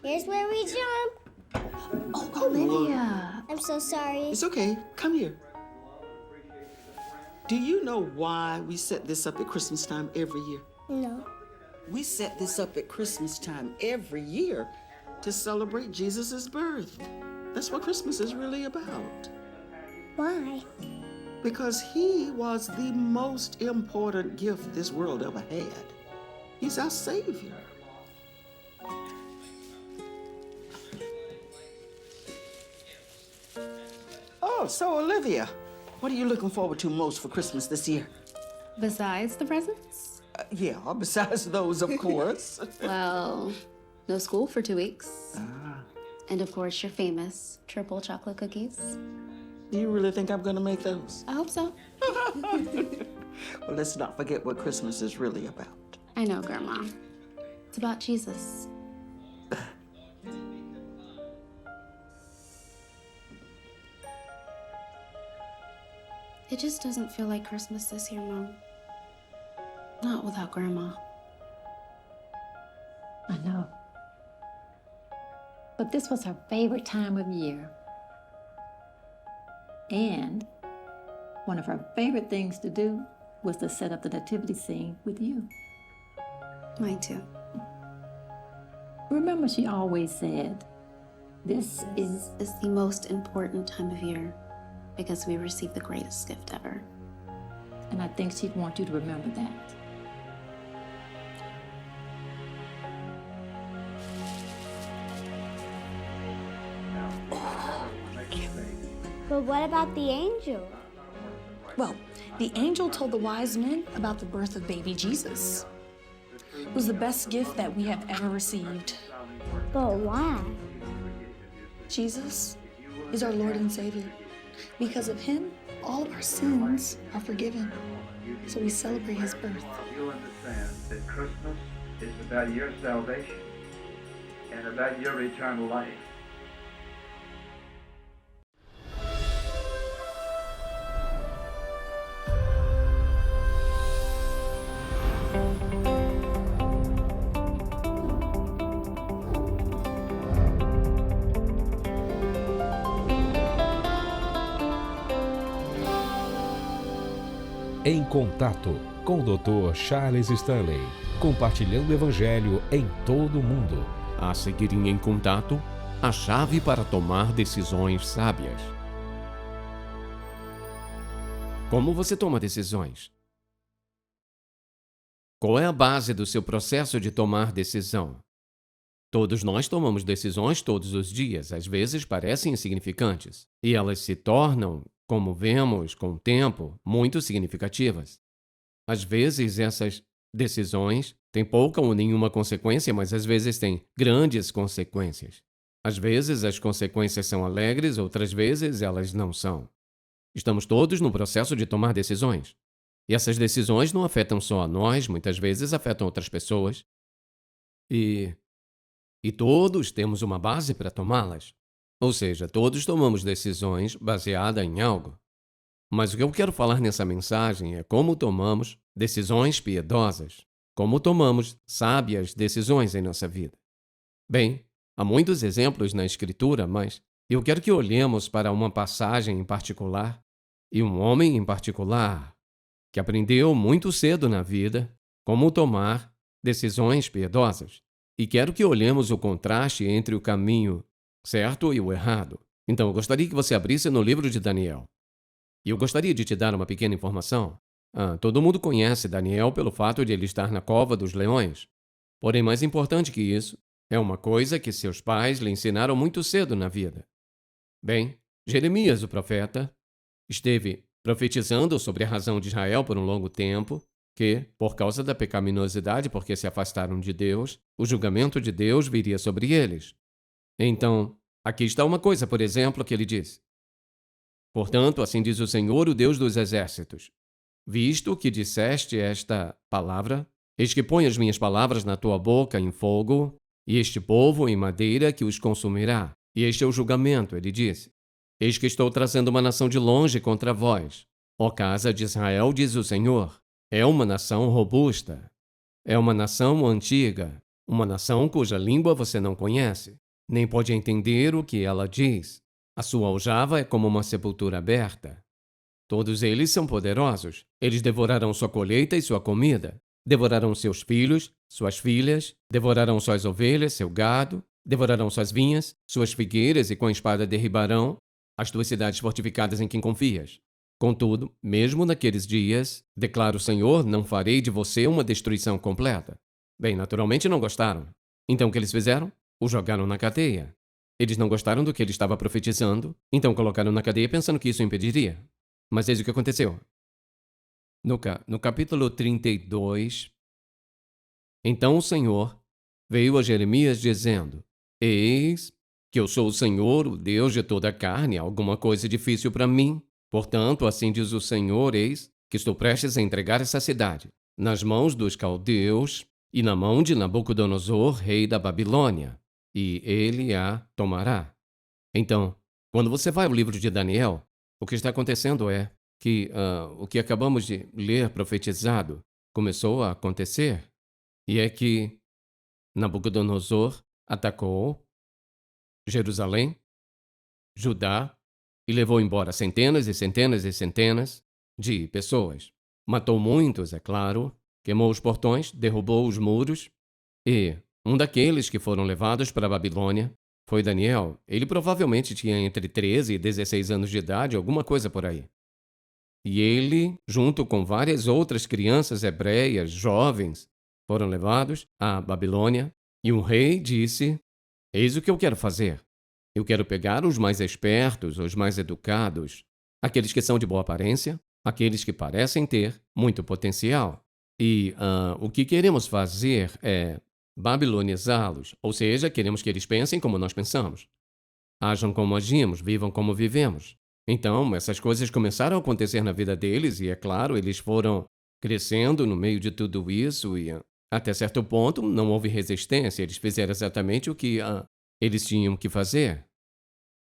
Here's where we jump. Oh, Olivia. I'm so sorry. It's okay. Come here. Do you know why we set this up at Christmas time every year? No. We set this up at Christmas time every year to celebrate Jesus' birth. That's what Christmas is really about. Why? Because he was the most important gift this world ever had. He's our Savior. Oh, so Olivia, what are you looking forward to most for Christmas this year? Besides the presents? Yeah, besides those, of course. Well, no school for 2 weeks. And of course, your famous triple chocolate cookies. Do you really think I'm gonna make those? I hope so. Well, let's not forget what Christmas is really about. I know, Grandma. It's about Jesus. It just doesn't feel like Christmas this year, Mom. Not without Grandma. I know. But this was her favorite time of year. And one of her favorite things to do was to set up the nativity scene with you. Mine too. Remember, she always said, this is It's the most important time of year because we receive the greatest gift ever. and I think she'd want you to remember that. But what about the angel? Well, the angel told the wise men about the birth of baby Jesus. It was the best gift that we have ever received. But why? Jesus is our Lord and Savior. Because of him, all of our sins are forgiven. So we celebrate his birth. You understand that Christmas is about your salvation and about your eternal life. Em Contato, com o Dr. Charles Stanley, compartilhando o Evangelho em todo o mundo. A seguir em Contato, a chave para tomar decisões sábias. Como você toma decisões? Qual é a base do seu processo de tomar decisão? Todos nós tomamos decisões todos os dias, às vezes parecem insignificantes, e elas se tornam, como vemos com o tempo, muito significativas. Às vezes essas decisões têm pouca ou nenhuma consequência, mas às vezes têm grandes consequências. Às vezes as consequências são alegres, outras vezes elas não são. Estamos todos no processo de tomar decisões. E essas decisões não afetam só a nós, muitas vezes afetam outras pessoas. E todos temos uma base para tomá-las. Ou seja, todos tomamos decisões baseadas em algo. Mas o que eu quero falar nessa mensagem é como tomamos decisões piedosas, como tomamos sábias decisões em nossa vida. Bem, há muitos exemplos na Escritura, mas eu quero que olhemos para uma passagem em particular e um homem em particular que aprendeu muito cedo na vida como tomar decisões piedosas. E quero que olhemos o contraste entre o caminho certo e o errado. Então, eu gostaria que você abrisse no livro de Daniel. E eu gostaria de te dar uma pequena informação. Todo mundo conhece Daniel pelo fato de ele estar na cova dos leões. Porém, mais importante que isso, é uma coisa que seus pais lhe ensinaram muito cedo na vida. Bem, Jeremias, o profeta, esteve profetizando sobre a razão de Israel por um longo tempo, que, por causa da pecaminosidade, porque se afastaram de Deus, o julgamento de Deus viria sobre eles. Então, aqui está uma coisa, por exemplo, que ele diz. Portanto, assim diz o Senhor, o Deus dos exércitos. Visto que disseste esta palavra, eis que põe as minhas palavras na tua boca em fogo, e este povo em madeira que os consumirá. E este é o julgamento, ele disse. Eis que estou trazendo uma nação de longe contra vós. Ó casa de Israel, diz o Senhor, é uma nação robusta, é uma nação antiga, Uma nação cuja língua você não conhece, nem pode entender o que ela diz. A sua aljava é como uma sepultura aberta. Todos eles são poderosos. Eles devorarão sua colheita e sua comida. Devorarão seus filhos, suas filhas, devorarão suas ovelhas, seu gado, devorarão suas vinhas, suas figueiras e com a espada derribarão as tuas cidades fortificadas em quem confias. Contudo, mesmo naqueles dias, declara o Senhor, não farei de você uma destruição completa. Bem, naturalmente não gostaram. Então o que eles fizeram? O jogaram na cadeia. Eles não gostaram do que ele estava profetizando, então colocaram na cadeia pensando que isso impediria. Mas eis o que aconteceu. No capítulo 32, então o Senhor veio a Jeremias dizendo: Eis que eu sou o Senhor, o Deus de toda a carne, há alguma coisa difícil para mim. Portanto, assim diz o Senhor, eis que estou prestes a entregar essa cidade nas mãos dos caldeus e na mão de Nabucodonosor, rei da Babilônia, e ele a tomará. Então, quando você vai ao livro de Daniel, o que está acontecendo é que o que acabamos de ler profetizado começou a acontecer, e é que Nabucodonosor atacou Jerusalém, Judá, e levou embora centenas e centenas e centenas de pessoas. Matou muitos, é claro, queimou os portões, derrubou os muros, e um daqueles que foram levados para a Babilônia foi Daniel. Ele provavelmente tinha entre 13 e 16 anos de idade, alguma coisa por aí. E ele, junto com várias outras crianças hebreias, jovens, foram levados à Babilônia, e um rei disse: Eis o que eu quero fazer. Eu quero pegar os mais espertos, os mais educados, aqueles que são de boa aparência, aqueles que parecem ter muito potencial. E o que queremos fazer é babilonizá-los, ou seja, queremos que eles pensem como nós pensamos. Ajam como agimos, vivam como vivemos. Então, essas coisas começaram a acontecer na vida deles e, é claro, eles foram crescendo no meio de tudo isso e, até certo ponto, não houve resistência. Eles fizeram exatamente o que eles tinham que fazer.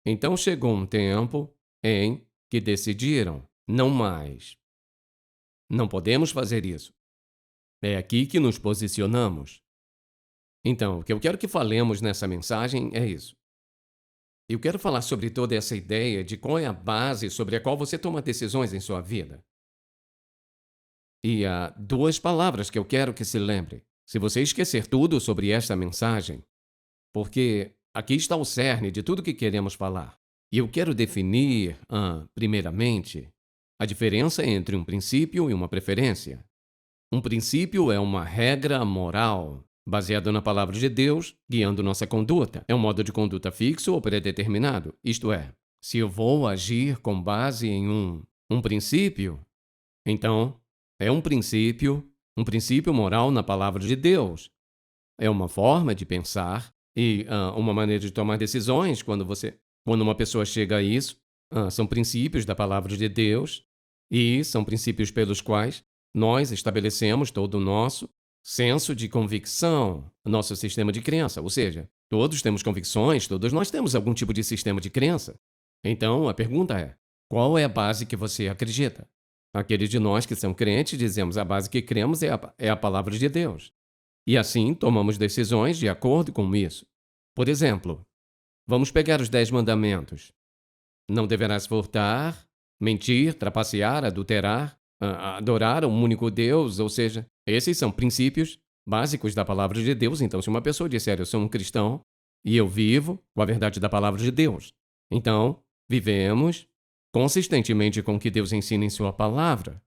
Então chegou um tempo em que decidiram: não mais. Não podemos fazer isso. É aqui que nos posicionamos. Então, o que eu quero que falemos nessa mensagem é isso. Eu quero falar sobre toda essa ideia de qual é a base sobre a qual você toma decisões em sua vida. E há duas palavras que eu quero que se lembre. Se você esquecer tudo sobre esta mensagem, porque aqui está o cerne de tudo que queremos falar. E eu quero definir, primeiramente, a diferença entre um princípio e uma preferência. Um princípio é uma regra moral, baseada na palavra de Deus, guiando nossa conduta. É um modo de conduta fixo ou predeterminado. Isto é, se eu vou agir com base em um princípio, então é um princípio moral na palavra de Deus. É uma forma de pensar e uma maneira de tomar decisões quando uma pessoa chega a isso. São princípios da palavra de Deus e são princípios pelos quais nós estabelecemos todo o nosso senso de convicção, nosso sistema de crença. Ou seja, todos temos convicções, todos nós temos algum tipo de sistema de crença. Então, a pergunta é: qual é a base que você acredita? Aqueles de nós que são crentes dizemos a base que cremos é a palavra de Deus. E assim tomamos decisões de acordo com isso. Por exemplo, vamos pegar os 10 mandamentos. Não deverás furtar, mentir, trapacear, adulterar, adorar um único Deus, ou seja, esses são princípios básicos da palavra de Deus. Então, se uma pessoa disser: eu sou um cristão e eu vivo com a verdade da palavra de Deus, então vivemos consistentemente com o que Deus ensina em sua palavra.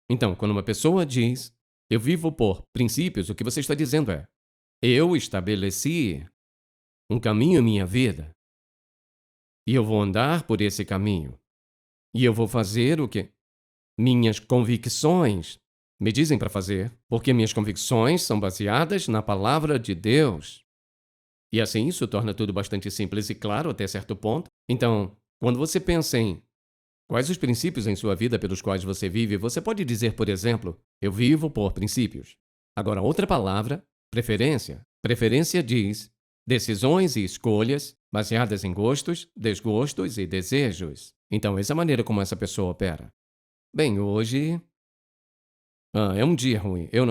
Então, quando uma pessoa diz: eu vivo por princípios, o que você está dizendo é: eu estabeleci um caminho em minha vida e eu vou andar por esse caminho e eu vou fazer o que minhas convicções me dizem para fazer, porque minhas convicções são baseadas na palavra de Deus. E assim isso torna tudo bastante simples e claro até certo ponto. Então, quando você pensa em quais os princípios em sua vida pelos quais você vive, você pode dizer, por exemplo: eu vivo por princípios. Agora, outra palavra, preferência. Preferência diz decisões e escolhas baseadas em gostos, desgostos e desejos. Então, essa é a maneira como essa pessoa opera. Bem, hoje é um dia ruim. Eu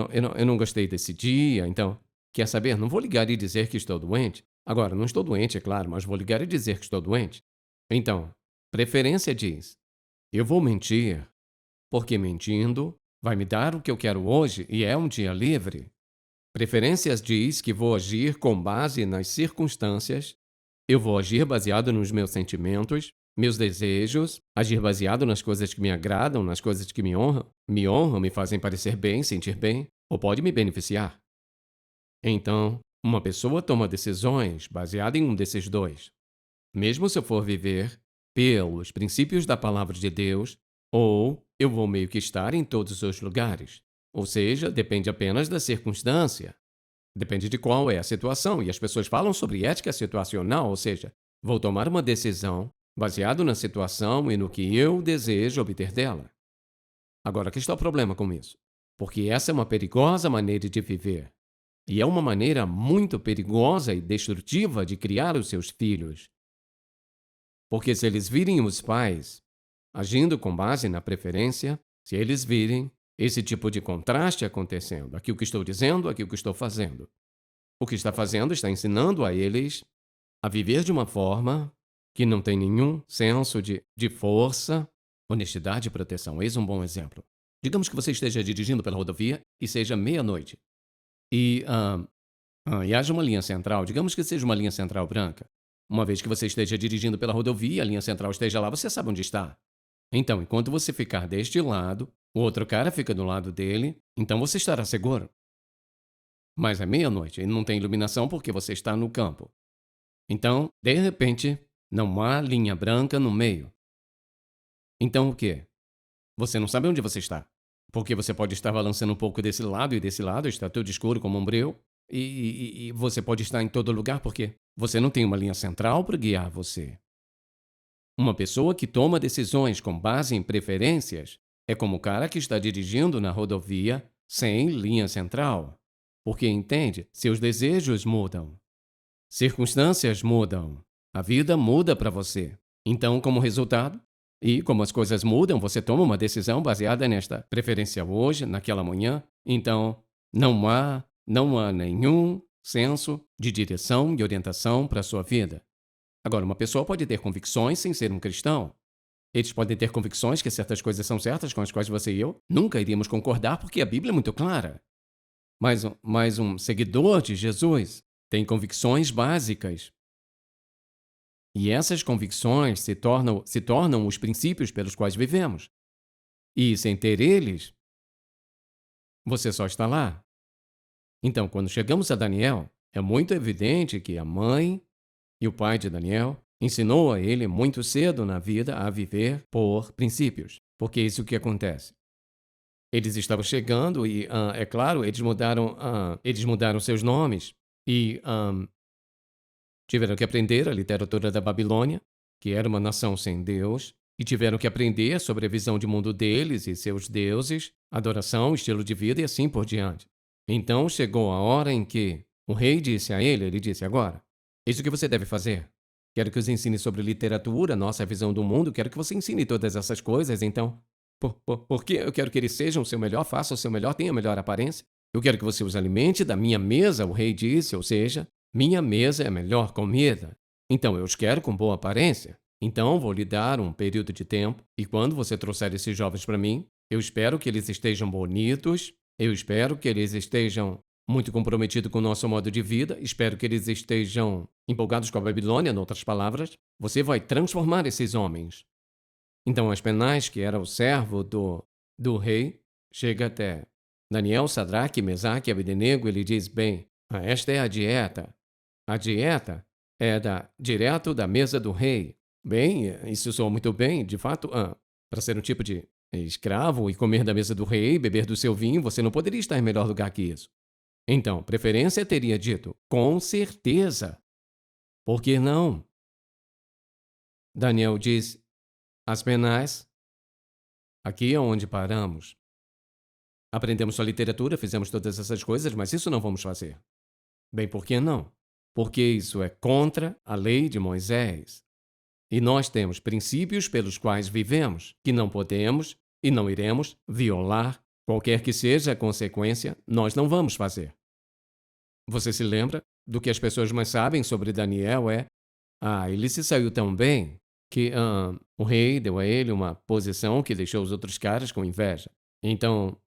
não gostei desse dia, então Quer saber? Não vou ligar e dizer que estou doente. Agora, não estou doente, é claro, mas vou ligar e dizer que estou doente. Então, preferência diz: eu vou mentir, porque mentindo vai me dar o que eu quero hoje e é um dia livre. Preferências diz que vou agir com base nas circunstâncias, eu vou agir baseado nos meus sentimentos, meus desejos, agir baseado nas coisas que me agradam, nas coisas que me honram, me fazem parecer bem, sentir bem, ou pode me beneficiar. Então, uma pessoa toma decisões baseadas em um desses dois. Mesmo se eu for viver pelos princípios da palavra de Deus, ou eu vou meio que estar em todos os lugares. Ou seja, depende apenas da circunstância. Depende de qual é a situação. E as pessoas falam sobre ética situacional, ou seja, vou tomar uma decisão baseado na situação e no que eu desejo obter dela. Agora, que está o problema com isso? Porque essa é uma perigosa maneira de viver. E é uma maneira muito perigosa e destrutiva de criar os seus filhos. Porque se eles virem os pais agindo com base na preferência, se eles virem esse tipo de contraste acontecendo, aqui o que estou dizendo, aqui o que estou fazendo. O que está fazendo está ensinando a eles a viver de uma forma que não tem nenhum senso de força, honestidade e proteção. Eis um bom exemplo. Digamos que você esteja dirigindo pela rodovia e seja meia-noite. E haja uma linha central, digamos que seja uma linha central branca. Uma vez que você esteja dirigindo pela rodovia, a linha central esteja lá, você sabe onde está. Então, enquanto você ficar deste lado, o outro cara fica do lado dele, então você estará seguro. Mas é meia-noite e não tem iluminação porque você está no campo. Então, de repente, não há linha branca no meio. Então o quê? Você não sabe onde você está. Porque você pode estar balançando um pouco desse lado e desse lado, está tudo escuro como um breu, e você pode estar em todo lugar porque você não tem uma linha central para guiar você. Uma pessoa que toma decisões com base em preferências é como o cara que está dirigindo na rodovia sem linha central. Porque, entende, seus desejos mudam. Circunstâncias mudam. A vida muda para você. Então, como resultado, e como as coisas mudam, você toma uma decisão baseada nesta preferência hoje, naquela manhã. Então, não há nenhum senso de direção e orientação para a sua vida. Agora, uma pessoa pode ter convicções sem ser um cristão. Eles podem ter convicções que certas coisas são certas com as quais você e eu nunca iríamos concordar porque a Bíblia é muito clara. Mas um seguidor de Jesus tem convicções básicas. E essas convicções se tornam os princípios pelos quais vivemos. E sem ter eles, você só está lá. Então, quando chegamos a Daniel, é muito evidente que a mãe e o pai de Daniel ensinou a ele muito cedo na vida a viver por princípios. Porque é isso que acontece. Eles estavam chegando e, é claro, eles mudaram seus nomes e tiveram que aprender a literatura da Babilônia, que era uma nação sem Deus, e tiveram que aprender sobre a visão de mundo deles e seus deuses, adoração, estilo de vida e assim por diante. Então chegou a hora em que o rei disse a ele disse, agora, isso que você deve fazer. Quero que os ensine sobre literatura, nossa visão do mundo, quero que você ensine todas essas coisas, então... Porque eu quero que eles sejam o seu melhor, façam o seu melhor, tenham a melhor aparência. Eu quero que você os alimente da minha mesa, o rei disse, ou seja, minha mesa é a melhor comida. Então eu os quero com boa aparência. Então vou lhe dar um período de tempo, e quando você trouxer esses jovens para mim, eu espero que eles estejam bonitos, eu espero que eles estejam muito comprometidos com o nosso modo de vida, espero que eles estejam empolgados com a Babilônia, em outras palavras. Você vai transformar esses homens. Então Aspenaz, que era o servo do rei, chega até Daniel, Sadraque, Mesaque e Abednego e ele diz, bem, esta é a dieta. A dieta é direto da mesa do rei. Bem, isso soa muito bem, de fato, para ser um tipo de escravo e comer da mesa do rei, beber do seu vinho, você não poderia estar em melhor lugar que isso. Então, preferência teria dito, com certeza. Por que não? Daniel diz, Aspenaz, aqui é onde paramos. Aprendemos sua literatura, fizemos todas essas coisas, mas isso não vamos fazer. Bem, por que não? Porque isso é contra a lei de Moisés. E nós temos princípios pelos quais vivemos, que não podemos e não iremos violar. Qualquer que seja a consequência, nós não vamos fazer. Você se lembra do que as pessoas mais sabem sobre Daniel é: ele se saiu tão bem que o rei deu a ele uma posição que deixou os outros caras com inveja. Então,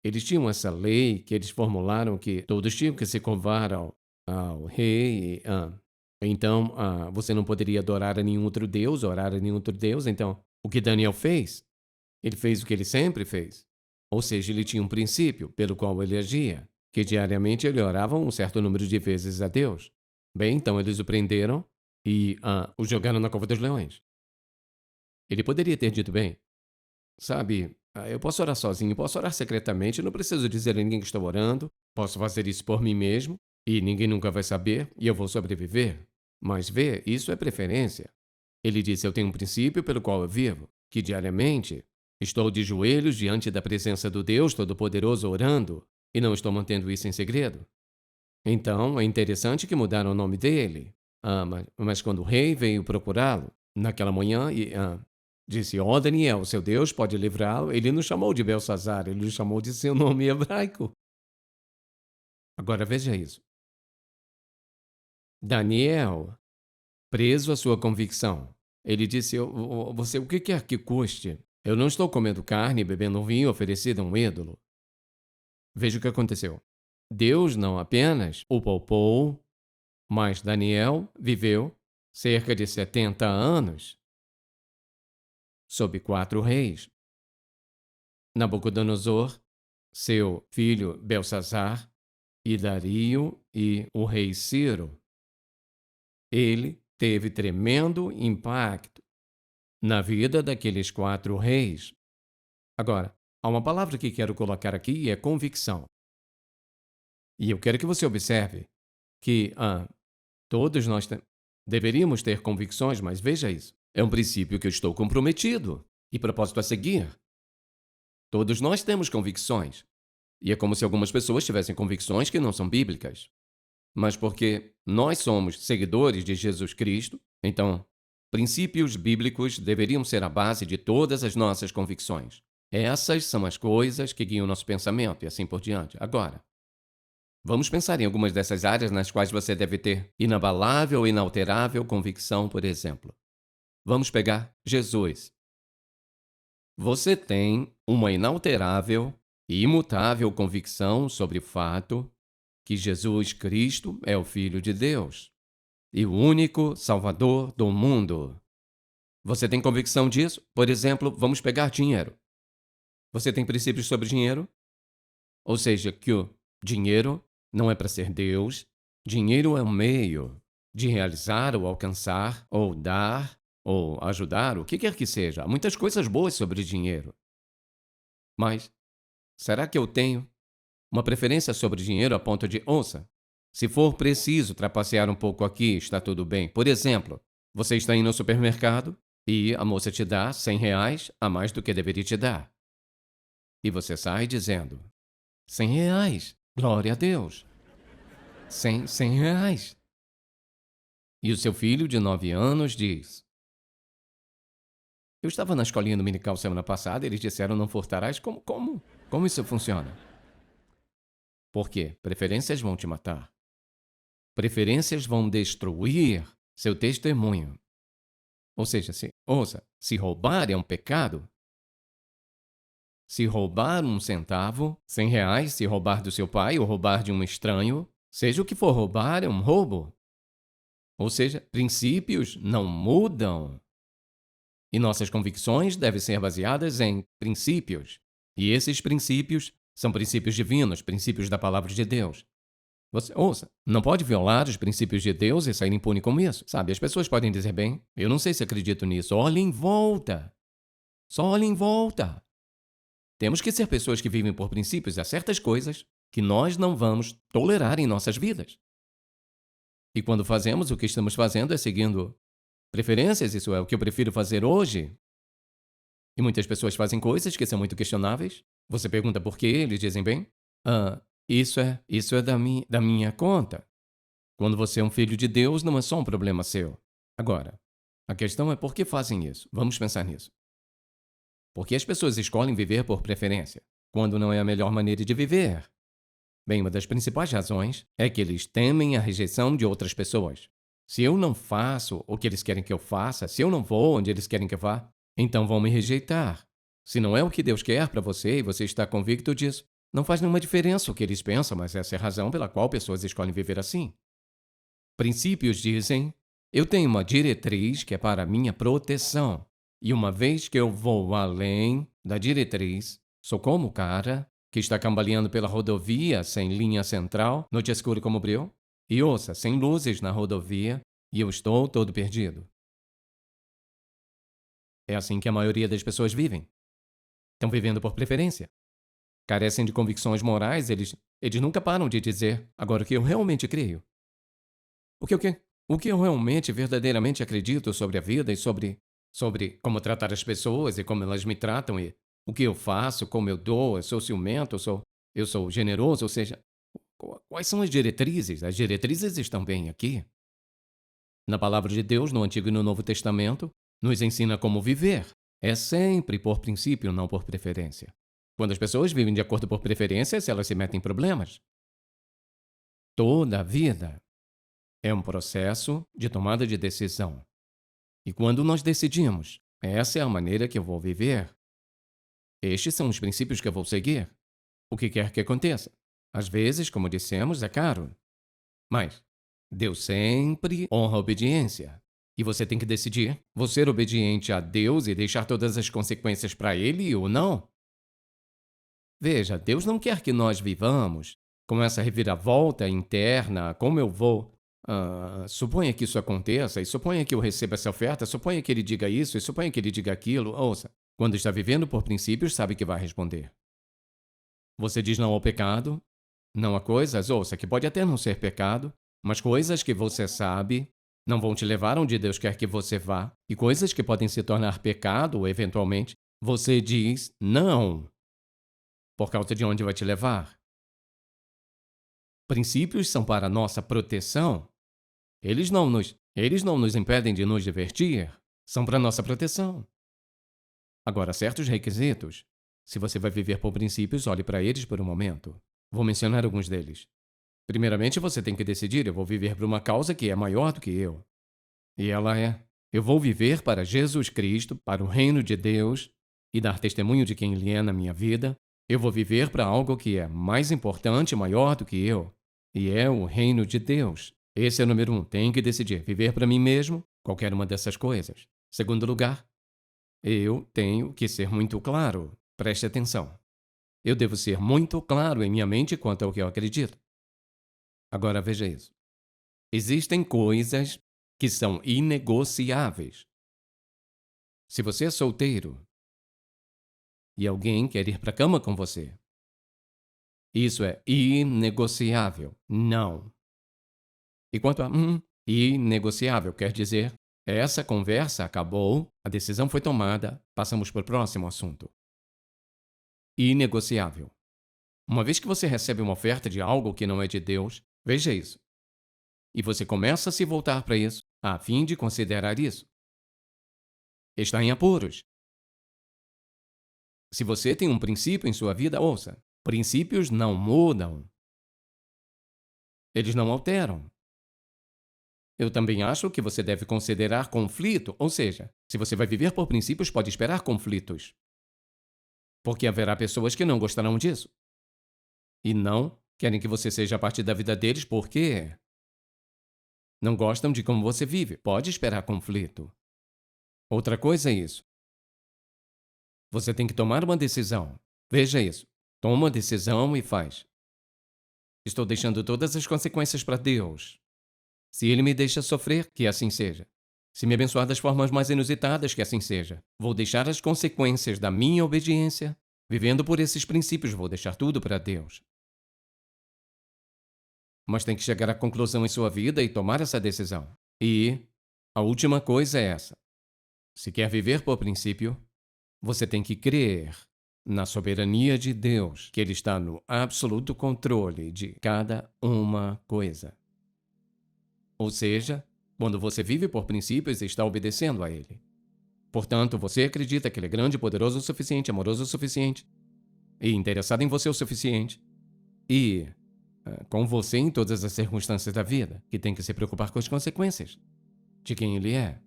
eles tinham essa lei que eles formularam que todos tinham que se curvar ao rei. Então, você não poderia adorar a nenhum outro deus, orar a nenhum outro deus. Então, o que Daniel fez? Ele fez o que ele sempre fez. Ou seja, ele tinha um princípio pelo qual ele agia, que diariamente ele orava um certo número de vezes a Deus. Bem, então eles o prenderam e o jogaram na cova dos leões. Ele poderia ter dito: bem, sabe, eu posso orar sozinho, posso orar secretamente, não preciso dizer a ninguém que estou orando, posso fazer isso por mim mesmo, e ninguém nunca vai saber, e eu vou sobreviver. Mas vê, isso é preferência. Ele disse: eu tenho um princípio pelo qual eu vivo, que diariamente estou de joelhos diante da presença do Deus Todo-Poderoso orando, e não estou mantendo isso em segredo. Então, é interessante que mudaram o nome dele. Mas quando o rei veio procurá-lo, naquela manhã, e disse: Daniel, seu Deus pode livrá-lo, ele não chamou de Belsazar, ele chamou de seu nome hebraico. Agora veja isso. Daniel, preso à sua convicção, ele disse: você, o que quer que custe? Eu não estou comendo carne e bebendo vinho oferecido a um ídolo. Veja o que aconteceu. Deus não apenas o poupou, mas Daniel viveu cerca de 70 anos sob 4 reis. Nabucodonosor, seu filho Belsazar, e Dario e o rei Ciro. Ele teve tremendo impacto na vida daqueles 4 reis. Agora, há uma palavra que quero colocar aqui e é convicção. E eu quero que você observe que todos nós deveríamos ter convicções, mas veja isso. É um princípio que eu estou comprometido e propósito a seguir. Todos nós temos convicções. E é como se algumas pessoas tivessem convicções que não são bíblicas. Mas porque nós somos seguidores de Jesus Cristo, então, princípios bíblicos deveriam ser a base de todas as nossas convicções. Essas são as coisas que guiam o nosso pensamento e assim por diante. Agora, vamos pensar em algumas dessas áreas nas quais você deve ter inabalável ou inalterável convicção, por exemplo. Vamos pegar Jesus. Você tem uma inalterável e imutável convicção sobre o fato que Jesus Cristo é o Filho de Deus e o único Salvador do mundo. Você tem convicção disso? Por exemplo, vamos pegar dinheiro. Você tem princípios sobre dinheiro? Ou seja, que o dinheiro não é para ser Deus. Dinheiro é um meio de realizar ou alcançar ou dar ou ajudar, o que quer que seja. Há muitas coisas boas sobre dinheiro. Mas será que eu tenho uma preferência sobre dinheiro a ponto de, ouça, se for preciso trapacear um pouco aqui, está tudo bem. Por exemplo, você está indo ao supermercado e a moça te dá R$100 a mais do que deveria te dar. E você sai dizendo: R$100, glória a Deus. R$100. E o seu filho de 9 anos diz: eu estava na escolinha dominical semana passada e eles disseram não furtarás. Como isso funciona? Por quê? Preferências vão te matar. Preferências vão destruir seu testemunho. Ou seja, se roubar é um pecado, se roubar um centavo, R$100, se roubar do seu pai ou roubar de um estranho, seja o que for roubar, é um roubo. Ou seja, princípios não mudam. E nossas convicções devem ser baseadas em princípios. E esses princípios são princípios divinos, princípios da palavra de Deus. Você, ouça, não pode violar os princípios de Deus e sair impune com isso. Sabe, as pessoas podem dizer: bem, eu não sei se acredito nisso. Olhe em volta. Só olhe em volta. Temos que ser pessoas que vivem por princípios. Há certas coisas que nós não vamos tolerar em nossas vidas. E quando fazemos, o que estamos fazendo é seguindo preferências. Isso é o que eu prefiro fazer hoje. E muitas pessoas fazem coisas que são muito questionáveis. Você pergunta por quê, eles dizem: bem, isso é da minha conta. Quando você é um filho de Deus, não é só um problema seu. Agora, a questão é por que fazem isso. Vamos pensar nisso. Porque as pessoas escolhem viver por preferência, quando não é a melhor maneira de viver. Bem, uma das principais razões é que eles temem a rejeição de outras pessoas. Se eu não faço o que eles querem que eu faça, se eu não vou onde eles querem que eu vá, então vão me rejeitar. Se não é o que Deus quer para você e você está convicto disso, não faz nenhuma diferença o que eles pensam, mas essa é a razão pela qual pessoas escolhem viver assim. Princípios dizem: eu tenho uma diretriz que é para minha proteção. E uma vez que eu vou além da diretriz, sou como o cara que está cambaleando pela rodovia sem linha central, noite escura como breu, e ouça, sem luzes na rodovia, e eu estou todo perdido. É assim que a maioria das pessoas vivem. Estão vivendo por preferência. Carecem de convicções morais, eles nunca param de dizer: agora o que eu realmente creio. O que eu realmente, verdadeiramente acredito sobre a vida e sobre como tratar as pessoas e como elas me tratam e o que eu faço, como eu dou, eu sou ciumento, eu sou generoso, ou seja, quais são as diretrizes? As diretrizes estão bem aqui. Na palavra de Deus, no Antigo e no Novo Testamento, nos ensina como viver. É sempre por princípio, não por preferência. Quando as pessoas vivem de acordo por preferências, elas se metem em problemas. Toda a vida é um processo de tomada de decisão. E quando nós decidimos, essa é a maneira que eu vou viver. Estes são os princípios que eu vou seguir. O que quer que aconteça. Às vezes, como dissemos, é caro. Mas Deus sempre honra a obediência. E você tem que decidir: vou ser obediente a Deus e deixar todas as consequências para Ele ou não? Veja, Deus não quer que nós vivamos com essa reviravolta interna, como eu vou. Suponha que isso aconteça, e suponha que eu receba essa oferta, suponha que ele diga isso, e suponha que ele diga aquilo. Ouça, quando está vivendo por princípios, sabe que vai responder. Você diz não ao pecado, não a coisas, ouça, que pode até não ser pecado, mas coisas que você sabe não vão te levar onde Deus quer que você vá, e coisas que podem se tornar pecado, eventualmente, você diz não, por causa de onde vai te levar. Princípios são para nossa proteção. Eles não nos impedem de nos divertir, são para nossa proteção. Agora, certos requisitos. Se você vai viver por princípios, olhe para eles por um momento. Vou mencionar alguns deles. Primeiramente, você tem que decidir: eu vou viver por uma causa que é maior do que eu. E ela é: eu vou viver para Jesus Cristo, para o reino de Deus, e dar testemunho de quem Ele é na minha vida. Eu vou viver para algo que é mais importante, maior do que eu, e é o reino de Deus. Esse é o número 1. Tenho que decidir: viver para mim mesmo, qualquer uma dessas coisas. Segundo lugar, eu tenho que ser muito claro. Preste atenção. Eu devo ser muito claro em minha mente quanto ao que eu acredito. Agora veja isso. Existem coisas que são inegociáveis. Se você é solteiro e alguém quer ir para a cama com você, isso é inegociável. Não. E quanto a inegociável, quer dizer, essa conversa acabou, a decisão foi tomada, passamos para o próximo assunto. Inegociável. Uma vez que você recebe uma oferta de algo que não é de Deus, veja isso. E você começa a se voltar para isso, a fim de considerar isso. Está em apuros. Se você tem um princípio em sua vida, ouça, princípios não mudam. Eles não alteram. Eu também acho que você deve considerar conflito, ou seja, se você vai viver por princípios, pode esperar conflitos. Porque haverá pessoas que não gostarão disso. E não querem que você seja parte da vida deles porque não gostam de como você vive. Pode esperar conflito. Outra coisa é isso. Você tem que tomar uma decisão. Veja isso. Toma uma decisão e faz. Estou deixando todas as consequências para Deus. Se Ele me deixa sofrer, que assim seja. Se me abençoar das formas mais inusitadas, que assim seja. Vou deixar as consequências da minha obediência. Vivendo por esses princípios, vou deixar tudo para Deus. Mas tem que chegar à conclusão em sua vida e tomar essa decisão. E a última coisa é essa. Se quer viver por princípio, você tem que crer na soberania de Deus, que Ele está no absoluto controle de cada uma coisa. Ou seja, quando você vive por princípios, está obedecendo a Ele. Portanto, você acredita que Ele é grande, poderoso o suficiente, amoroso o suficiente, e interessado em você o suficiente. E com você em todas as circunstâncias da vida, que tem que se preocupar com as consequências de quem ele é.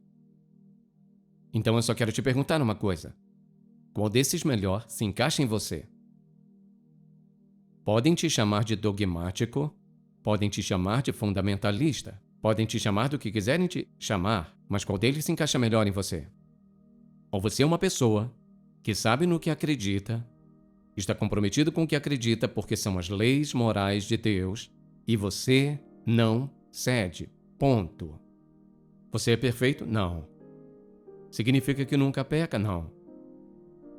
Então eu só quero te perguntar uma coisa. Qual desses melhor se encaixa em você? Podem te chamar de dogmático, podem te chamar de fundamentalista, podem te chamar do que quiserem te chamar, mas qual deles se encaixa melhor em você? Ou você é uma pessoa que sabe no que acredita, está comprometido com o que acredita porque são as leis morais de Deus e você não cede. Ponto. Você é perfeito? Não. Significa que nunca peca? Não.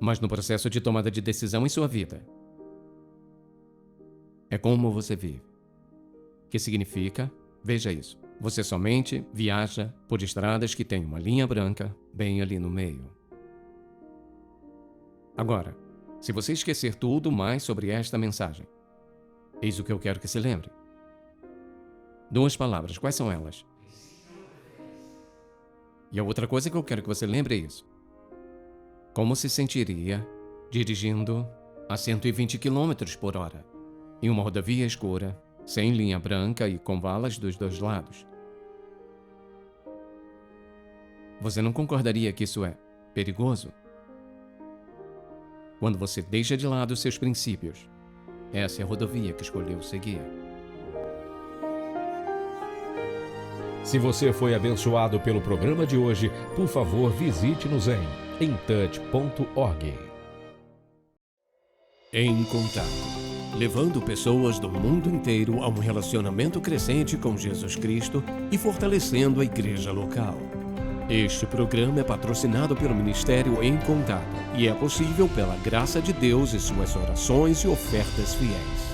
Mas no processo de tomada de decisão em sua vida, é como você vive. Que significa, veja isso, você somente viaja por estradas que têm uma linha branca bem ali no meio. Agora, se você esquecer tudo mais sobre esta mensagem, eis o que eu quero que se lembre. 2 palavras, quais são elas? E a outra coisa que eu quero que você lembre é isso. Como se sentiria dirigindo a 120 km por hora em uma rodovia escura, sem linha branca e com valas dos 2 lados? Você não concordaria que isso é perigoso? Quando você deixa de lado seus princípios, essa é a rodovia que escolheu seguir. Se você foi abençoado pelo programa de hoje, por favor, visite-nos em intouch.org. Em Contato, levando pessoas do mundo inteiro a um relacionamento crescente com Jesus Cristo e fortalecendo a igreja local. Este programa é patrocinado pelo Ministério Em Contato e é possível pela graça de Deus e suas orações e ofertas fiéis.